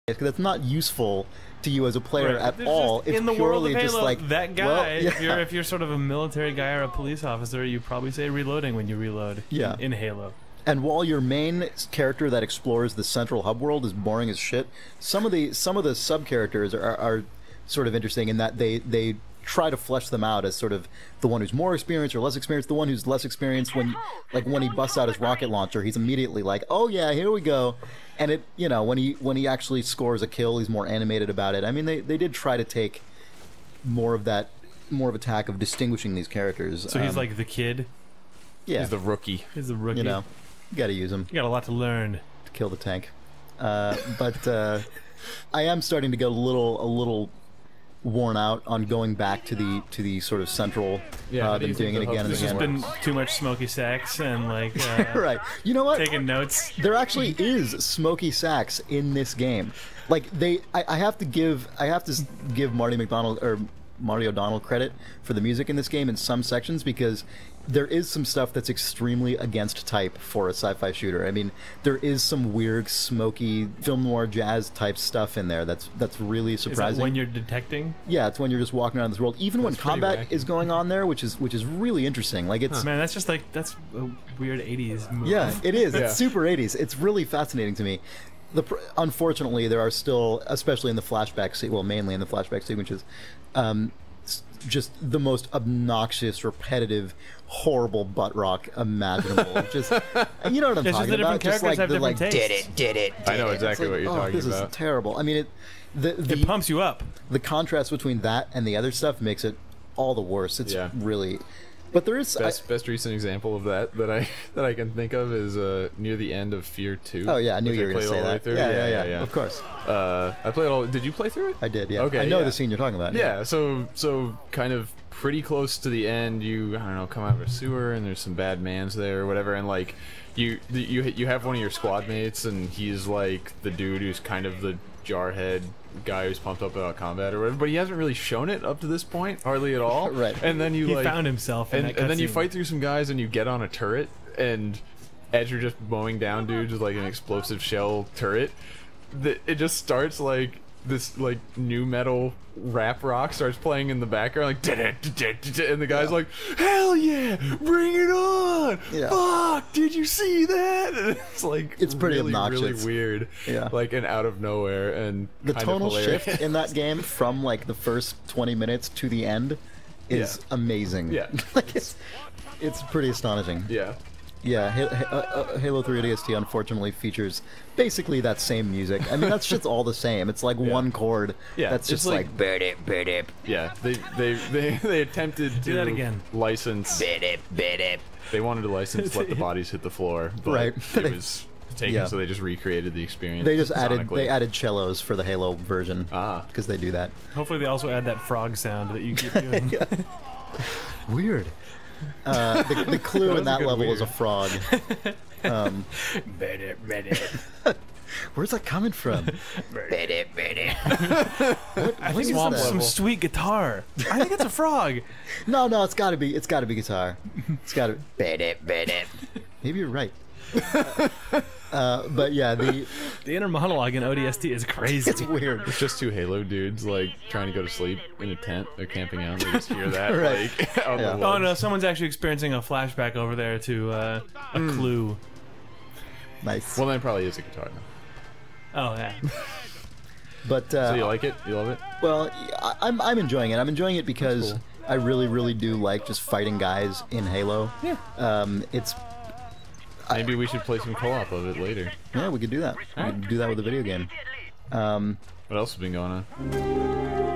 because it's not useful to you as a player Right. at There's all. just, It's in the world purely of just Halo, like that guy. Well, yeah. If you're sort of a military guy or a police officer, you probably say reloading when you reload. Yeah. In Halo. And while your main character that explores the central hub world is boring as shit, some of the sub characters are sort of interesting in that they try to flesh them out as sort of the one who's more experienced or less experienced. The one who's less experienced, when he busts out his rocket launcher, he's immediately like, oh yeah, here we go. And it, you know, when he actually scores a kill, he's more animated about it. I mean, they did try to take more of a tack of distinguishing these characters. So he's like the kid. Yeah, He's the rookie. He's the rookie. you know, you got to use him You got a lot to learn. to kill the tank. But I am starting to get a little worn out on going back to the sort of central hub and doing it again and There's just again. been too much smoky sex and like Right. You know what? taking notes. There actually is smoky sax in this game. Like I have to give Marty O'Donnell credit for the music in this game in some sections, because there is some stuff that's extremely against type for a sci-fi shooter. I mean, there is some weird, smoky, film noir jazz type stuff in there that's really Is surprising. that when you're detecting? Yeah, it's when you're just walking around this world. Even when That's pretty combat wacky. is going on there, which is really interesting. Like it's Man, that's a weird 80s movie. yeah, it is. Yeah. It's super 80s. It's really fascinating to me. Unfortunately, there are still, especially in the flashback, mainly in the flashback sequences, just the most obnoxious, repetitive, horrible butt rock imaginable. Just, you know what I'm It's just talking the about? different characters have different tastes. did it. I know exactly It's what you're oh, talking this about. is terrible. I mean, It pumps you up. the contrast between that and the other stuff makes it all the worse. It's Yeah. really, but there is Best recent example of that I can think of is near the end of Fear 2. Oh yeah, I knew which you were going to played say all the way that. through. Yeah, of course. I played all. Did you play through it? I did. Yeah. Okay, I know yeah. the scene you're talking about. Yeah, so kind of pretty close to the end, you I don't know, come out of a sewer and there's some bad mans there or whatever, and like you have one of your squad mates and he's like the dude who's kind of the jarhead guy who's pumped up about combat or whatever, but he hasn't really shown it up to this point hardly at all. Right. And then you He like found himself in and that then you cutscene. fight through some guys and you get on a turret, and as you're just mowing down dudes with like an explosive shell turret, it just starts like this like new metal rap rock starts playing in the background, like and the guy's like, hell yeah, bring it on. Yeah. Fuck, did you see that? And it's like It's pretty really obnoxious. weird. Yeah. Like, and out of nowhere, and The kind tonal of hilarious. shift in that game from like the first 20 minutes to the end is amazing. Yeah. Like it's pretty astonishing. Yeah. Yeah, Halo 3 ODST unfortunately features basically that same music. I mean, that shit's all the same. It's like one chord. Yeah, That's it's just like bidip. Yeah, they attempted to Do that again. license. Bidip. They wanted to license "Let the Bodies Hit the Floor," but Right. it was taken, Yeah. so they just recreated the experience. They just added sonically. cellos for the Halo version. Ah. Because they do that. Hopefully they also add that frog sound that you keep doing. Weird. The clue in was a that good level is a weird. frog. Where's that coming from? I think it's that? some sweet guitar. I think it's a frog. No, it's gotta be guitar. It's gotta Maybe you're right. But yeah, The inner monologue in ODST is crazy. it's weird. It's just two Halo dudes like trying to go to sleep in a tent. They're camping out. They just hear that Right. like out in the Yeah. Oh woods. no, someone's actually experiencing a flashback over there to a clue. Nice. Well, then it probably is a guitar. Now. Oh yeah. But So you like it? You love it? well, I'm enjoying it. I'm enjoying it because cool. I really do like just fighting guys in Halo. Yeah. It's Maybe we should play some co-op of it later. we could do that. We could do that with a video game. What else has been going on?